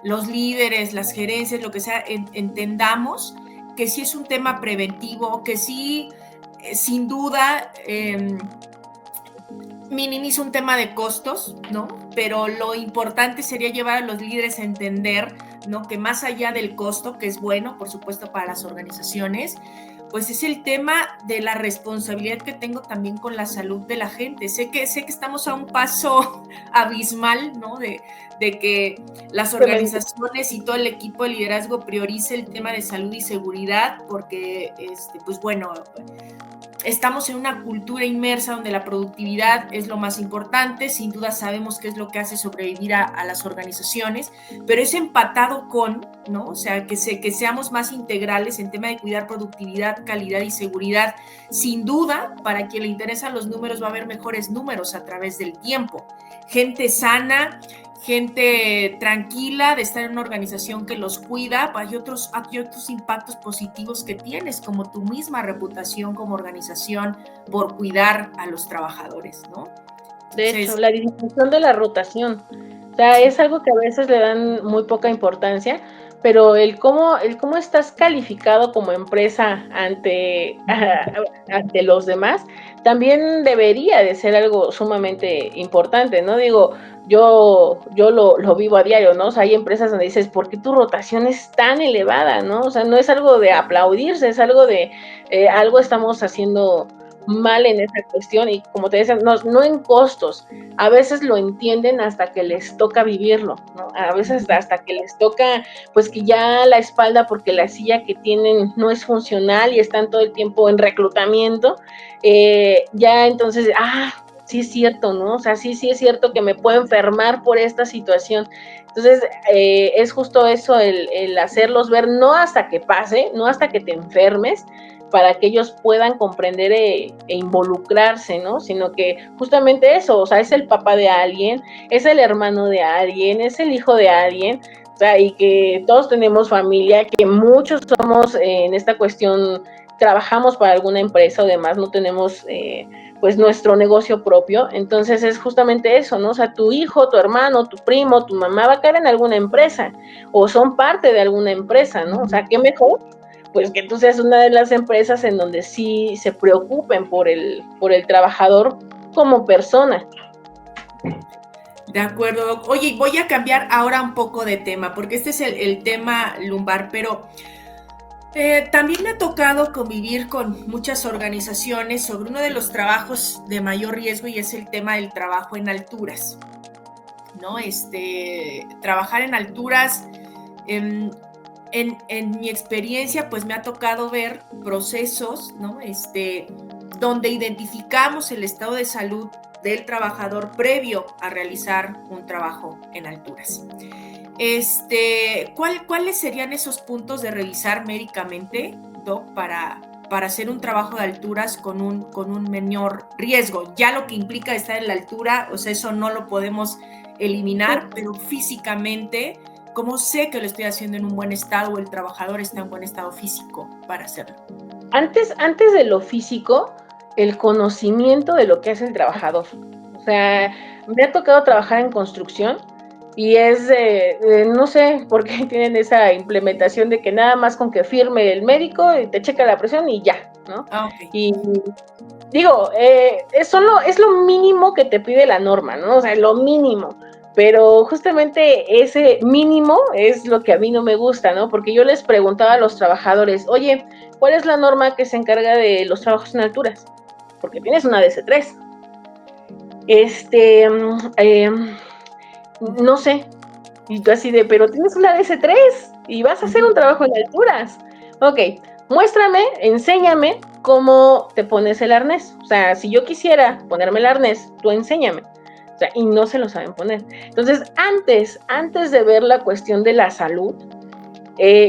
los líderes, las gerencias, lo que sea, entendamos que sí es un tema preventivo, que sí, sin duda, minimiza un tema de costos, ¿no? Pero lo importante sería llevar a los líderes a entender, ¿no? Que más allá del costo, que es bueno, por supuesto, para las organizaciones, pues es el tema de la responsabilidad que tengo también con la salud de la gente. Sé que estamos a un paso abismal, ¿no? De que las organizaciones y todo el equipo de liderazgo priorice el tema de salud y seguridad, porque, pues bueno, estamos en una cultura inmersa donde la productividad es lo más importante, sin duda sabemos qué es lo que hace sobrevivir a las organizaciones, pero es empatado con, ¿no? O sea, que seamos más integrales en tema de cuidar productividad, calidad y seguridad. Sin duda, para quien le interesan los números, va a haber mejores números a través del tiempo. Gente sana, gente tranquila de estar en una organización que los cuida, hay otros impactos positivos que tienes, como tu misma reputación como organización por cuidar a los trabajadores, ¿no? De hecho, Entonces, la disminución de la rotación. O sea, sí, es algo que a veces le dan muy poca importancia, pero el cómo estás calificado como empresa ante los demás también debería de ser algo sumamente importante, ¿no? Digo, yo lo vivo a diario, ¿no? O sea, hay empresas donde dices, ¿por qué tu rotación es tan elevada, no? O sea, no es algo de aplaudirse, es algo de, algo estamos haciendo mal en esa cuestión y como te decía, no en costos, a veces lo entienden hasta que les toca vivirlo, ¿no? A veces hasta que les toca, pues que ya la espalda, porque la silla que tienen no es funcional y están todo el tiempo en reclutamiento, ya entonces, sí es cierto, ¿no? O sea, sí es cierto que me puedo enfermar por esta situación. Entonces, es justo eso, el hacerlos ver, no hasta que pase, no hasta que te enfermes, para que ellos puedan comprender involucrarse, ¿no? Sino que justamente eso, o sea, es el papá de alguien, es el hermano de alguien, es el hijo de alguien, o sea, y que todos tenemos familia, que muchos somos en esta cuestión, trabajamos para alguna empresa o demás, no tenemos pues nuestro negocio propio, entonces es justamente eso, ¿no? O sea, tu hijo, tu hermano, tu primo, tu mamá va a caer en alguna empresa o son parte de alguna empresa, ¿no? O sea, qué mejor pues que tú seas una de las empresas en donde sí se preocupen por el trabajador como persona. de acuerdo. Oye, voy a cambiar ahora un poco de tema, porque este es el tema lumbar, pero también me ha tocado convivir con muchas organizaciones sobre uno de los trabajos de mayor riesgo y es el tema del trabajo en alturas, ¿no? Trabajar en alturas, em, en mi experiencia, pues me ha tocado ver procesos, ¿no? Donde identificamos el estado de salud del trabajador previo a realizar un trabajo en alturas. ¿Cuáles serían esos puntos de revisar médicamente, Doc, para hacer un trabajo de alturas con un menor riesgo? Ya lo que implica estar en la altura, o sea, eso no lo podemos eliminar, pero físicamente, ¿cómo sé que lo estoy haciendo en un buen estado o el trabajador está en buen estado físico para hacerlo? Antes de lo físico, el conocimiento de lo que hace el trabajador. O sea, me ha tocado trabajar en construcción y es, no sé por qué tienen esa implementación de que nada más con que firme el médico y te checa la presión y ya, ¿no? Okay. Y digo, es lo mínimo que te pide la norma, ¿no? O sea, lo mínimo. Pero justamente ese mínimo es lo que a mí no me gusta, ¿no? Porque yo les preguntaba a los trabajadores, oye, ¿cuál es la norma que se encarga de los trabajos en alturas? Porque tienes una DC3. No sé. Y tú así de, pero tienes una DC3 y vas a hacer un trabajo en alturas. Ok, muéstrame, enséñame cómo te pones el arnés. O sea, si yo quisiera ponerme el arnés, tú enséñame. O sea, y no se lo saben poner. Entonces, antes de ver la cuestión de la salud,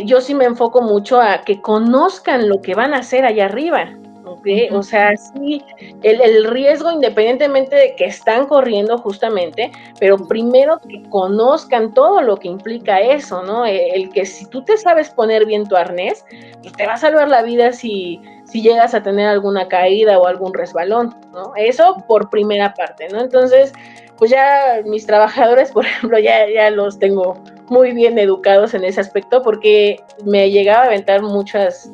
yo sí me enfoco mucho a que conozcan lo que van a hacer allá arriba. ¿Okay? O sea, sí, el riesgo, independientemente de que están corriendo justamente, pero primero que conozcan todo lo que implica eso, ¿no? El que si tú te sabes poner bien tu arnés, pues te va a salvar la vida si llegas a tener alguna caída o algún resbalón, ¿no? Eso por primera parte, ¿no? Entonces, pues ya mis trabajadores, por ejemplo, ya los tengo muy bien educados en ese aspecto porque me llegaba a aventar muchas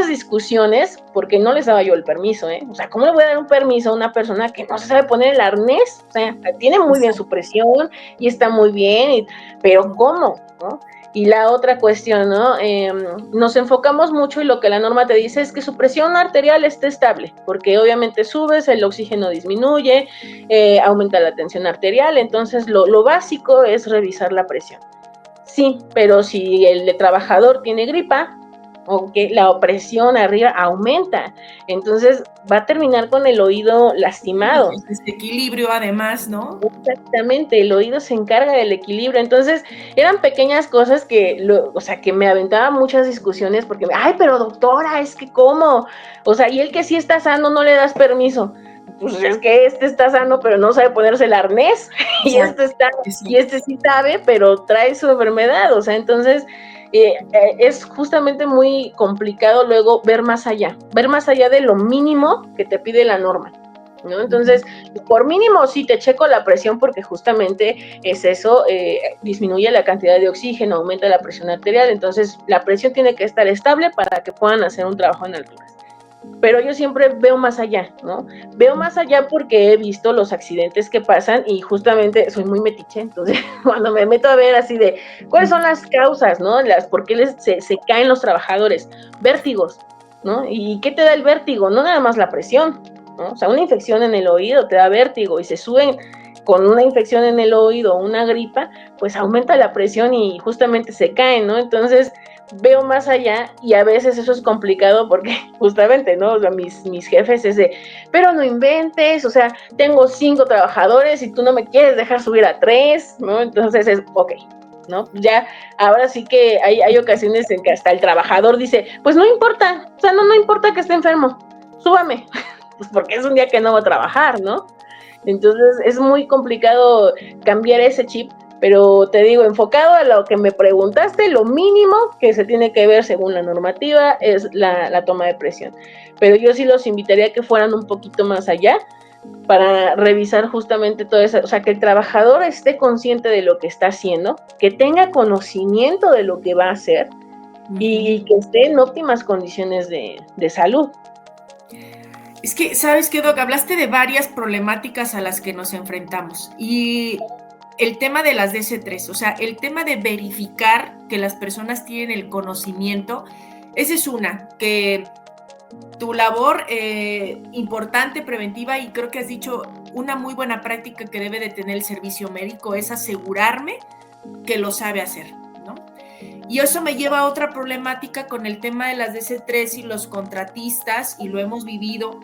discusiones porque no les daba yo el permiso, ¿eh? O sea, ¿cómo le voy a dar un permiso a una persona que no se sabe poner el arnés? O sea, tiene muy bien su presión y está muy bien, pero ¿cómo? ¿No? Y la otra cuestión, ¿no? Nos enfocamos mucho y lo que la norma te dice es que su presión arterial esté estable, porque obviamente subes, el oxígeno disminuye, aumenta la tensión arterial, entonces lo básico es revisar la presión. Sí, pero si el trabajador tiene gripa, o que la opresión arriba aumenta, entonces va a terminar con el oído lastimado. Y desequilibrio además, ¿no? Exactamente, el oído se encarga del equilibrio, entonces eran pequeñas cosas que, o sea, que me aventaba muchas discusiones porque, ay, pero doctora, es que cómo, o sea, y el que sí está sano no le das permiso, pues es que este está sano pero no sabe ponerse el arnés, y este sí sabe pero trae su enfermedad, o sea, entonces es justamente muy complicado luego ver más allá de lo mínimo que te pide la norma, ¿no? Entonces, por mínimo sí te checo la presión porque justamente es eso, disminuye la cantidad de oxígeno, aumenta la presión arterial, entonces la presión tiene que estar estable para que puedan hacer un trabajo en alturas. Pero yo siempre veo más allá, ¿no? Veo más allá porque he visto los accidentes que pasan y justamente soy muy metiche, entonces cuando me meto a ver así de cuáles son las causas, ¿no? ¿Por qué se caen los trabajadores? Vértigos, ¿no? ¿Y qué te da el vértigo? No nada más la presión, ¿no? O sea, una infección en el oído te da vértigo y se suben con una infección en el oído o una gripa, pues aumenta la presión y justamente se caen, ¿no? Entonces veo más allá y a veces eso es complicado porque justamente, ¿no? O sea, mis jefes es de, pero no inventes, o sea, tengo 5 trabajadores y tú no me quieres dejar subir a 3, ¿no? Entonces es, ok, ¿no? Ya, ahora sí que hay ocasiones en que hasta el trabajador dice, pues no importa, o sea, no importa que esté enfermo, súbame, pues porque es un día que no va a trabajar, ¿no? Entonces es muy complicado cambiar ese chip, pero te digo, enfocado a lo que me preguntaste, lo mínimo que se tiene que ver según la normativa es la toma de presión. Pero yo sí los invitaría a que fueran un poquito más allá para revisar justamente todo eso, o sea, que el trabajador esté consciente de lo que está haciendo, que tenga conocimiento de lo que va a hacer y que esté en óptimas condiciones de salud. Es que, ¿sabes qué, Doc? Hablaste de varias problemáticas a las que nos enfrentamos y el tema de las DC3, o sea, el tema de verificar que las personas tienen el conocimiento, esa es una, que tu labor importante, preventiva, y creo que has dicho una muy buena práctica que debe de tener el servicio médico es asegurarme que lo sabe hacer, ¿no? Y eso me lleva a otra problemática con el tema de las DC3 y los contratistas, y lo hemos vivido,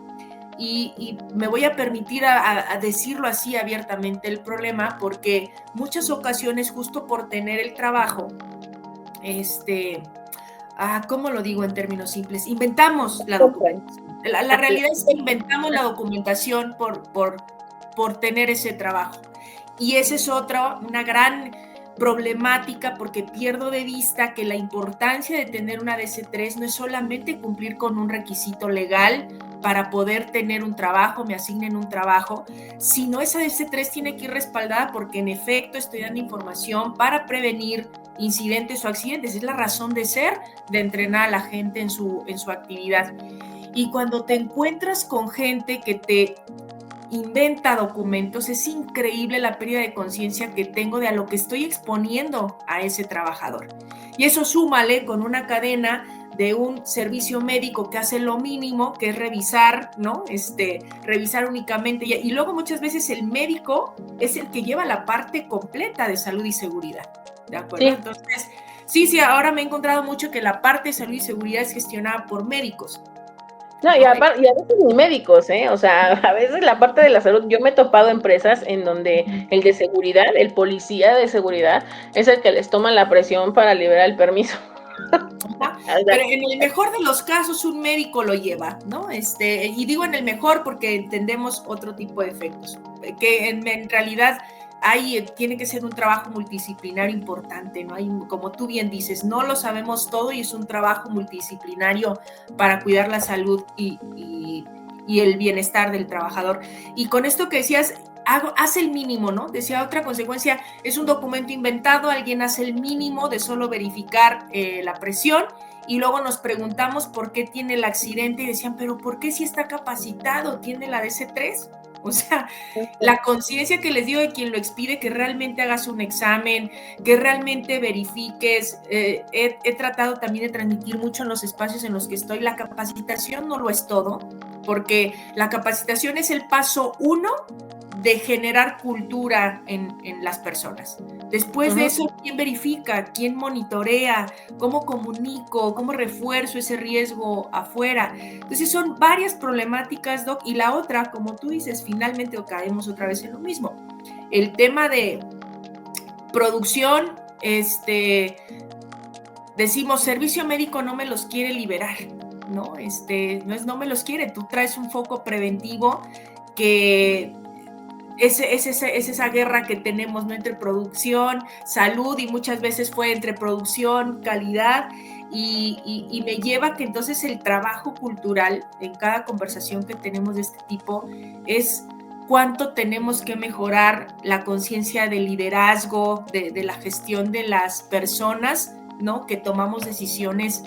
y me voy a permitir a decirlo así abiertamente el problema, porque muchas ocasiones justo por tener el trabajo, ¿cómo lo digo en términos simples? Inventamos la documentación. La realidad es que inventamos la documentación por tener ese trabajo. Y esa es una gran problemática, porque pierdo de vista que la importancia de tener una DC3 no es solamente cumplir con un requisito legal para poder tener un trabajo, me asignen un trabajo, sino esa DC3 tiene que ir respaldada porque en efecto estoy dando información para prevenir incidentes o accidentes. Es la razón de ser de entrenar a la gente en su actividad. Y cuando te encuentras con gente que te inventa documentos, es increíble la pérdida de conciencia que tengo de a lo que estoy exponiendo a ese trabajador. Y eso súmale con una cadena de un servicio médico que hace lo mínimo, que es revisar, ¿no? Revisar únicamente. Y luego muchas veces el médico es el que lleva la parte completa de salud y seguridad, ¿de acuerdo? Sí. Entonces, sí, ahora me he encontrado mucho que la parte de salud y seguridad es gestionada por médicos. No, y a veces ni médicos, o sea, a veces la parte de la salud, yo me he topado empresas en donde el de seguridad, el policía de seguridad, es el que les toma la presión para liberar el permiso. Pero en el mejor de los casos un médico lo lleva, ¿no? Y digo en el mejor porque entendemos otro tipo de efectos, que en realidad tiene que ser un trabajo multidisciplinario importante, ¿no? Como tú bien dices, no lo sabemos todo y es un trabajo multidisciplinario para cuidar la salud y el bienestar del trabajador. Y con esto que decías, hace el mínimo, ¿no? Decía otra consecuencia, es un documento inventado, alguien hace el mínimo de solo verificar la presión y luego nos preguntamos por qué tiene el accidente y decían, pero ¿por qué si está capacitado? ¿Tiene la DC3? O sea, la conciencia que les digo de quien lo expide, que realmente hagas un examen, que realmente verifiques. He tratado también de transmitir mucho en los espacios en los que estoy. La capacitación no lo es todo, porque la capacitación es el paso 1 de generar cultura en las personas. Después de eso, ¿quién verifica? ¿Quién monitorea? ¿Cómo comunico? ¿Cómo refuerzo ese riesgo afuera? Entonces son varias problemáticas, Doc. Y la otra, como tú dices, finalmente caemos otra vez en lo mismo. El tema de producción, decimos, servicio médico no me los quiere liberar, ¿no? No me los quiere. Tú traes un foco preventivo que es esa guerra que tenemos, ¿no? Entre producción, salud, y muchas veces fue entre producción, calidad, y me lleva a que entonces el trabajo cultural en cada conversación que tenemos de este tipo es cuánto tenemos que mejorar la conciencia del liderazgo, de la gestión de las personas, ¿no? Que tomamos decisiones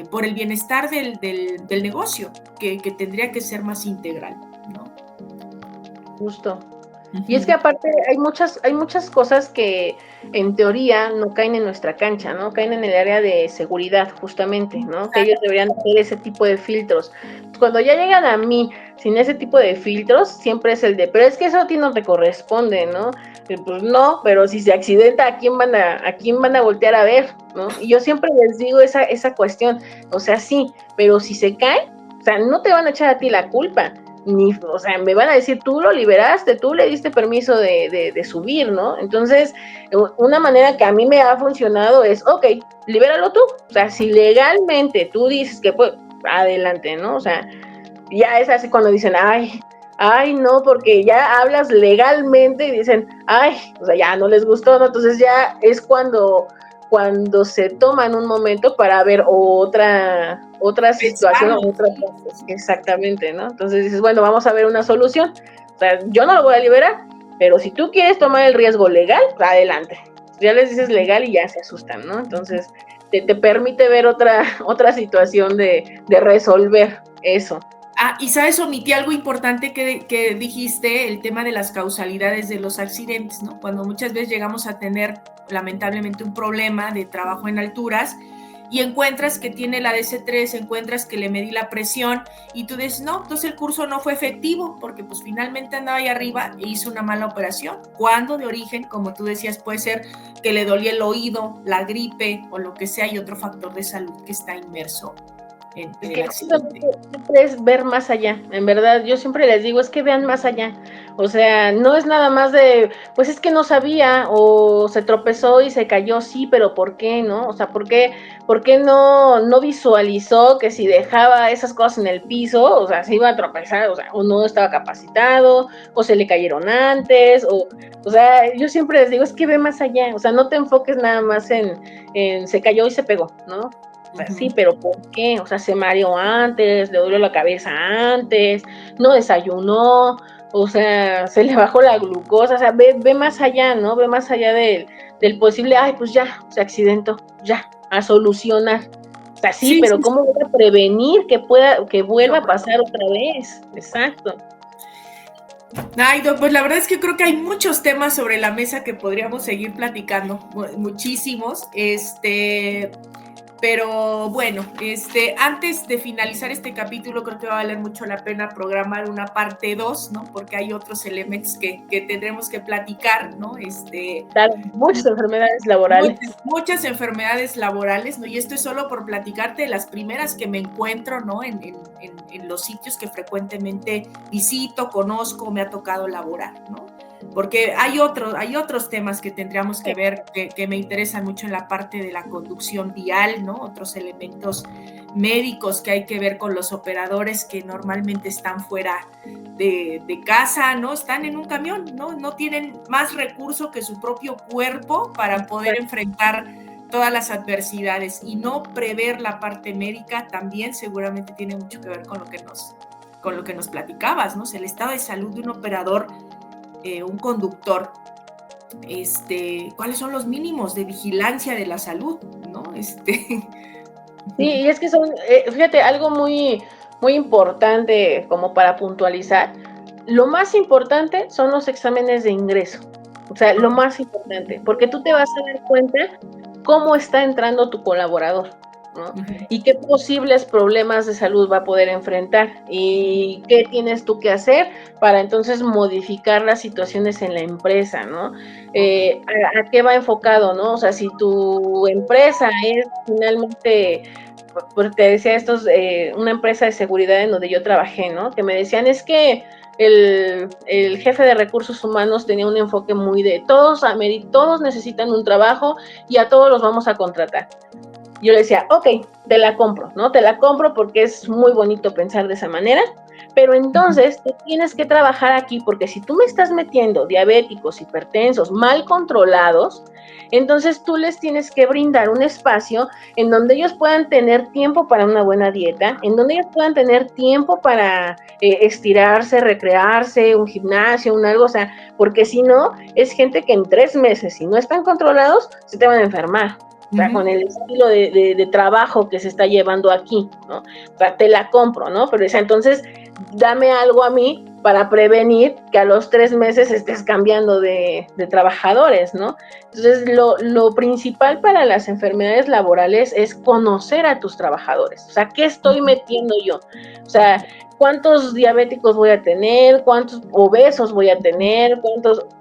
por el bienestar del negocio, que tendría que ser más integral, ¿no? Justo. Y es que aparte hay muchas cosas que en teoría no caen en nuestra cancha, ¿no? Caen en el área de seguridad, justamente, ¿no? Que ellos deberían hacer ese tipo de filtros. Cuando ya llegan a mí sin ese tipo de filtros, siempre es el de, pero es que eso a ti no te corresponde, ¿no? Y pues no, pero si se accidenta, ¿a quién van a voltear a ver, ¿no? Y yo siempre les digo esa cuestión, o sea, sí, pero si se cae, o sea, no te van a echar a ti la culpa. O sea, me van a decir, tú lo liberaste, tú le diste permiso de subir, ¿no? Entonces, una manera que a mí me ha funcionado es, ok, libéralo tú. O sea, si legalmente tú dices que pues, adelante, ¿no? O sea, ya es así cuando dicen, ay, no, porque ya hablas legalmente y dicen, o sea, ya no les gustó, ¿no? Entonces ya es cuando se toman un momento para ver otra situación, exactamente, ¿no? Entonces dices, bueno, vamos a ver una solución. O sea, yo no lo voy a liberar, pero si tú quieres tomar el riesgo legal, adelante. Ya les dices legal y ya se asustan, ¿no? Entonces te permite ver otra situación de resolver eso. Y sabes, omití algo importante que dijiste, el tema de las causalidades de los accidentes, ¿no? Cuando muchas veces llegamos a tener lamentablemente un problema de trabajo en alturas y encuentras que tiene la DC3, encuentras que le medí la presión y tú dices, no, entonces el curso no fue efectivo porque pues finalmente andaba ahí arriba e hizo una mala operación. Cuando de origen, como tú decías, puede ser que le dolía el oído, la gripe o lo que sea y otro factor de salud que está inmerso Es el que accidente. siempre es ver más allá, en verdad, yo siempre les digo, es que vean más allá, o sea, no es nada más de, pues es que no sabía, o se tropezó y se cayó, sí, pero ¿por qué, no? O sea, por qué no visualizó que si dejaba esas cosas en el piso, o sea, se iba a tropezar, o sea, o no estaba capacitado, o se le cayeron antes, o sea, yo siempre les digo, es que ve más allá, o sea, no te enfoques nada más en se cayó y se pegó, ¿no? O sea, sí, pero ¿por qué? O sea, se mareó antes, le dolió la cabeza antes, no desayunó, o sea, se le bajó la glucosa, o sea, ve más allá, ¿no? Ve más allá del posible, ay, pues ya, se accidentó, ya, a solucionar. O sea, sí, Sí, pero sí, sí. ¿cómo voy a prevenir que vuelva a pasar otra vez? Exacto. Ay, pues la verdad es que creo que hay muchos temas sobre la mesa que podríamos seguir platicando, muchísimos. Pero bueno, antes de finalizar este capítulo, creo que va a valer mucho la pena programar una parte 2, ¿no? Porque hay otros elementos que tendremos que platicar, ¿no? Claro, muchas enfermedades laborales. Muchas enfermedades laborales, ¿no? Y esto es solo por platicarte de las primeras que me encuentro, ¿no? En los sitios que frecuentemente visito, conozco, me ha tocado laborar, ¿no? Porque hay otros temas que tendríamos que ver que me interesan mucho en la parte de la conducción vial, ¿no? Otros elementos médicos que hay que ver con los operadores que normalmente están fuera de casa, ¿no? Están en un camión, ¿no? No tienen más recurso que su propio cuerpo para poder enfrentar todas las adversidades, y no prever la parte médica también seguramente tiene mucho que ver con lo que nos platicabas, ¿no? O sea, el estado de salud de un operador, un conductor, cuáles son los mínimos de vigilancia de la salud, ¿no? Sí, y es que son, fíjate, algo muy importante como para puntualizar. Lo más importante son los exámenes de ingreso. O sea, lo más importante, porque tú te vas a dar cuenta cómo está entrando tu colaborador, ¿no? Y qué posibles problemas de salud va a poder enfrentar y qué tienes tú que hacer para entonces modificar las situaciones en la empresa, ¿no? ¿A qué va enfocado, no? O sea, si tu empresa es finalmente, pues te decía una empresa de seguridad en donde yo trabajé, ¿no? Que me decían, es que el jefe de recursos humanos tenía un enfoque muy de todos necesitan un trabajo y a todos los vamos a contratar. Yo le decía, ok, te la compro, ¿no? Te la compro porque es muy bonito pensar de esa manera, pero entonces tú tienes que trabajar aquí porque si tú me estás metiendo diabéticos, hipertensos, mal controlados, entonces tú les tienes que brindar un espacio en donde ellos puedan tener tiempo para una buena dieta, en donde ellos puedan tener tiempo para estirarse, recrearse, un gimnasio, un algo, o sea, porque si no, es gente que en 3 meses, si no están controlados, se te van a enfermar. O sea, con el estilo de trabajo que se está llevando aquí, ¿no? O sea, te la compro, ¿no? Pero dice, entonces, dame algo a mí para prevenir que a los 3 meses estés cambiando de trabajadores, ¿no? Entonces, lo principal para las enfermedades laborales es conocer a tus trabajadores. O sea, ¿qué estoy metiendo yo? O sea, ¿cuántos diabéticos voy a tener? ¿Cuántos obesos voy a tener?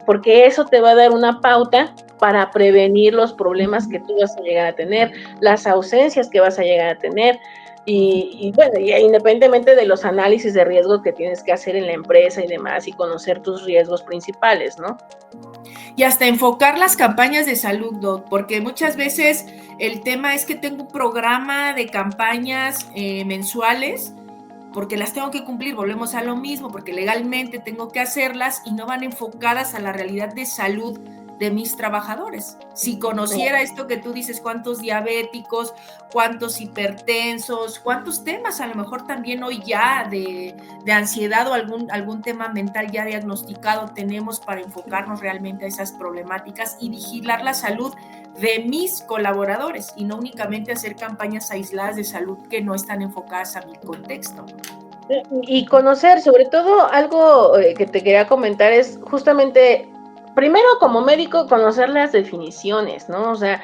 Porque eso te va a dar una pauta para prevenir los problemas que tú vas a llegar a tener, las ausencias que vas a llegar a tener. Y bueno, y independientemente de los análisis de riesgo que tienes que hacer en la empresa y demás, y conocer tus riesgos principales, ¿no? Y hasta enfocar las campañas de salud, Doc, porque muchas veces el tema es que tengo un programa de campañas mensuales, porque las tengo que cumplir, volvemos a lo mismo, porque legalmente tengo que hacerlas y no van enfocadas a la realidad de salud de mis trabajadores. Si conociera esto que tú dices, cuántos diabéticos, cuántos hipertensos, cuántos temas a lo mejor también hoy ya de ansiedad o algún tema mental ya diagnosticado tenemos para enfocarnos realmente a esas problemáticas y vigilar la salud de mis colaboradores y no únicamente hacer campañas aisladas de salud que no están enfocadas a mi contexto. Y conocer, sobre todo, algo que te quería comentar es justamente, primero como médico, conocer las definiciones, ¿no? O sea,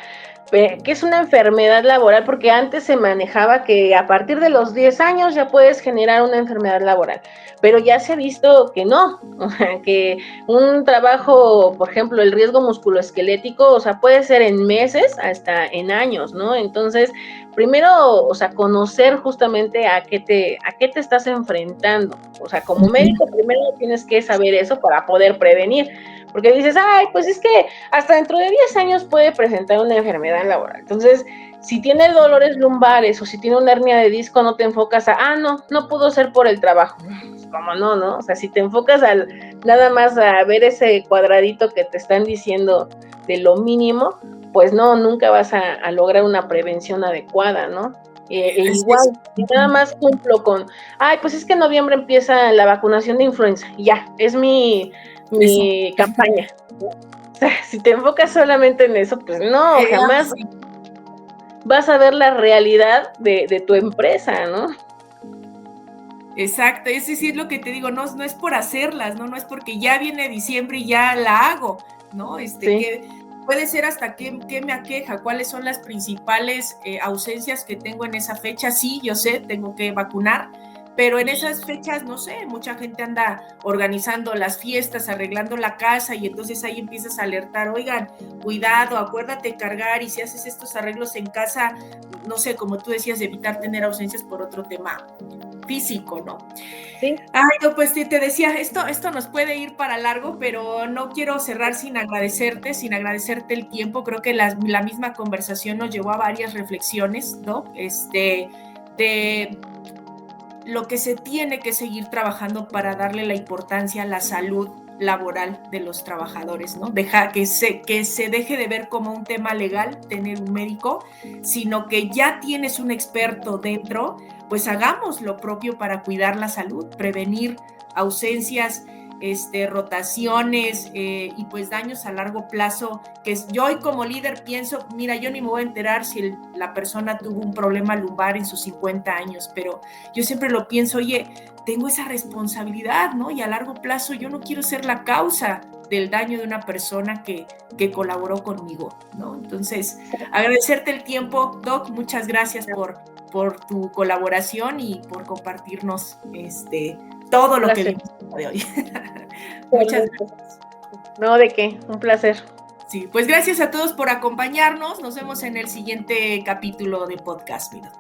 ¿qué es una enfermedad laboral? Porque antes se manejaba que a partir de los 10 años ya puedes generar una enfermedad laboral, pero ya se ha visto que no, o sea, que un trabajo, por ejemplo, el riesgo musculoesquelético, o sea, puede ser en meses hasta en años, ¿no? Entonces, primero, o sea, conocer justamente a qué te estás enfrentando. O sea, como médico primero tienes que saber eso para poder prevenir. Porque dices, ay, pues es que hasta dentro de 10 años puede presentar una enfermedad laboral. Entonces, si tiene dolores lumbares o si tiene una hernia de disco, no te enfocas no pudo ser por el trabajo. ¿Cómo no, no? O sea, si te enfocas nada más a ver ese cuadradito que te están diciendo de lo mínimo, pues no, nunca vas a lograr una prevención adecuada, ¿no? Igual, si nada más cumplo pues es que en noviembre empieza la vacunación de influenza, ya, es mi campaña. O sea, si te enfocas solamente en eso, pues no, jamás vas a ver la realidad de tu empresa, ¿no? Exacto, es decir, lo que te digo, no es por hacerlas, ¿no? No es porque ya viene diciembre y ya la hago, ¿no? Que puede ser hasta qué me aqueja, cuáles son las principales ausencias que tengo en esa fecha. Sí, yo sé, tengo que vacunar, pero en esas fechas, no sé, mucha gente anda organizando las fiestas, arreglando la casa y entonces ahí empiezas a alertar, oigan, cuidado, acuérdate cargar y si haces estos arreglos en casa, no sé, como tú decías, evitar tener ausencias por otro tema físico, ¿no? Sí. Ay, no, pues te decía, esto nos puede ir para largo, pero no quiero cerrar sin agradecerte el tiempo. Creo que la misma conversación nos llevó a varias reflexiones, ¿no? De lo que se tiene que seguir trabajando para darle la importancia a la salud laboral de los trabajadores, ¿no? Que se deje de ver como un tema legal tener un médico, sino que ya tienes un experto dentro, pues hagamos lo propio para cuidar la salud, prevenir ausencias, rotaciones y pues daños a largo plazo, que yo hoy como líder pienso, mira, yo ni me voy a enterar si la persona tuvo un problema lumbar en sus 50 años, pero yo siempre lo pienso, oye, tengo esa responsabilidad, ¿no? Y a largo plazo yo no quiero ser la causa del daño de una persona que colaboró conmigo, ¿no? Entonces, agradecerte el tiempo, Doc, muchas gracias por tu colaboración y por compartirnos todo lo que vimos de hoy. Muchas gracias. No, ¿de qué? Un placer. Sí, pues gracias a todos por acompañarnos. Nos vemos en el siguiente capítulo de Podcast, mira.